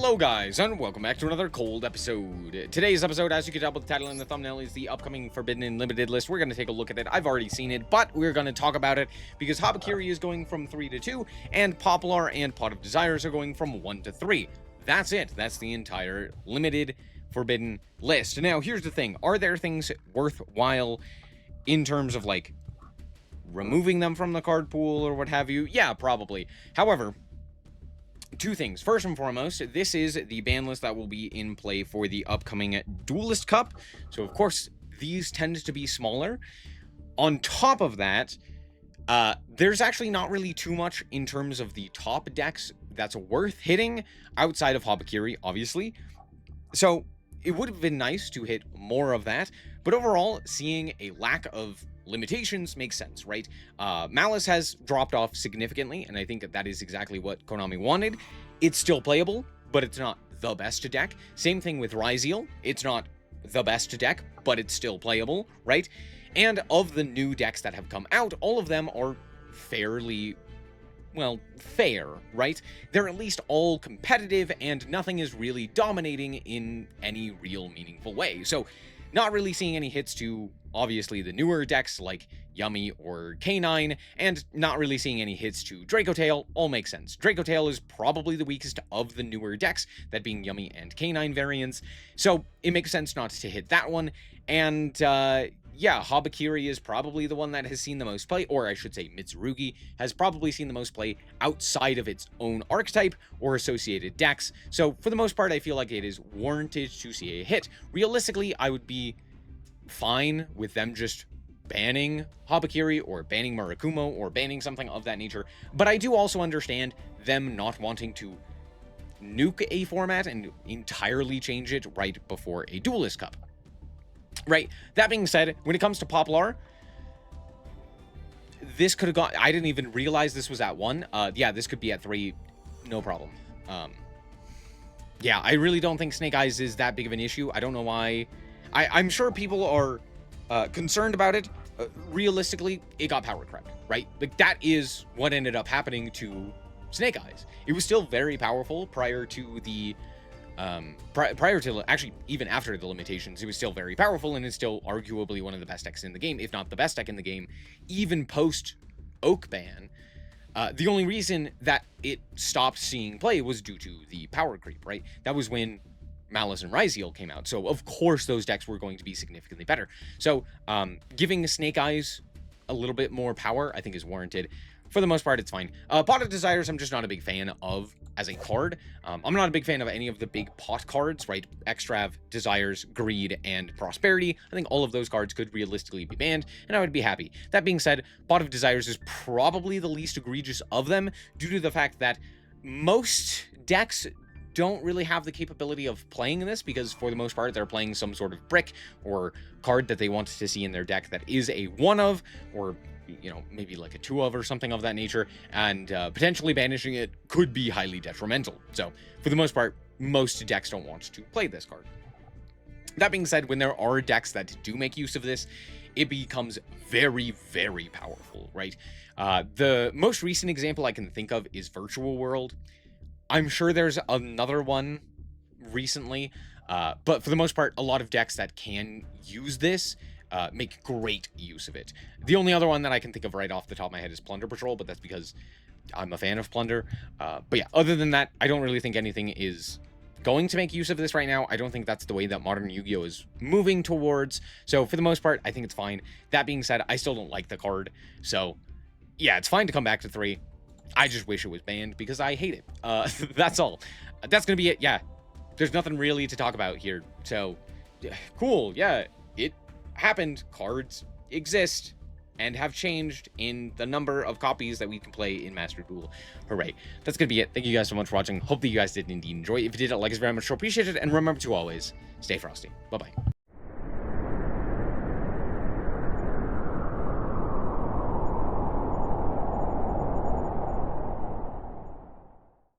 Hello guys, and welcome back to another cold episode. Today's episode, as you can tell by the title and the thumbnail, is the upcoming Forbidden and Limited list. We're going to take a look at it. I've already seen it, but we're going to talk about it because Habakiri is going from 3 to 2, and Poplar and Pot of Desires are going from 1 to 3. That's it. That's the entire Limited Forbidden list. Now, here's the thing. Are there things worthwhile in terms of, like, removing them from the card pool or what have you? Yeah, probably. However, two things. First and foremost, this is the ban list that will be in play for the upcoming Duelist Cup. So, of course, these tend to be smaller. On top of that, there's actually not really too much in terms of the top decks that's worth hitting outside of Habakiri, obviously. So, it would have been nice to hit more of that. But overall, seeing a lack of limitations makes sense, right? Malice has dropped off significantly, and I think that is exactly what Konami wanted. It's still playable, but it's not the best deck. Same thing with Ryzeal. It's not the best deck, but it's still playable, right? And of the new decks that have come out, all of them are fairly, well, fair, right? They're at least all competitive, and nothing is really dominating in any real meaningful way. So, not really seeing any hits to, obviously, the newer decks like Yummy or K9, and not really seeing any hits to Dracotail all makes sense. Dracotail is probably the weakest of the newer decks, that being Yummy and K9 variants, so it makes sense not to hit that one, and, yeah, Habakiri is probably the one that has seen the most play, or I should say Mitsurugi has probably seen the most play outside of its own archetype or associated decks. So for the most part, I feel like it is warranted to see a hit. Realistically, I would be fine with them just banning Habakiri or banning Murakumo or banning something of that nature, but I do also understand them not wanting to nuke a format and entirely change it right before a Duelist Cup. Right, that being said, when it comes to Poplar, this could have gone, I didn't even realize this was at 1. Yeah, this could be at 3, no problem. Yeah, I really don't think Snake Eyes is that big of an issue. I don't know why. I'm sure people are concerned about it. Realistically, it got power crept, right? Like, that is what ended up happening to Snake Eyes. It was still very powerful prior to the prior to, actually, even after the limitations, it was still very powerful, and is still arguably one of the best decks in the game, if not the best deck in the game, even post Oak ban. The only reason that it stopped seeing play was due to the power creep, right? That was when Malice and Ryzeal came out, so of course those decks were going to be significantly better. So, giving Snake Eyes a little bit more power, I think, is warranted. For the most part, it's fine. Pot of Desires, I'm just not a big fan of as a card. I'm not a big fan of any of the big pot cards, right? Extrav, Desires, Greed, and Prosperity. I think all of those cards could realistically be banned, and I would be happy. That being said, Pot of Desires is probably the least egregious of them, due to the fact that most decks don't really have the capability of playing this, because for the most part they're playing some sort of brick or card that they want to see in their deck that is a 1 of, or, you know, maybe like a 2 of or something of that nature, and potentially banishing it could be highly detrimental. So for the most part, most decks don't want to play this card. That being said, when there are decks that do make use of this, it becomes very, very powerful, right? The most recent example I can think of is Virtual World. I'm sure there's another one recently, but for the most part, a lot of decks that can use this make great use of it. The only other one that I can think of right off the top of my head is Plunder Patrol, but that's because I'm a fan of Plunder. But yeah, other than that, I don't really think anything is going to make use of this right now. I don't think that's the way that modern Yu-Gi-Oh! Is moving towards. So for the most part, I think it's fine. That being said, I still don't like the card. So yeah, it's fine to come back to 3. I just wish it was banned because I hate it. That's all. That's going to be it. Yeah, there's nothing really to talk about here. So, cool. Yeah, it happened. Cards exist and have changed in the number of copies that we can play in Master Duel. Hooray. That's going to be it. Thank you guys so much for watching. Hope that you guys did indeed enjoy. If you did, like us very much, so appreciate it. And remember to always stay frosty. Bye-bye.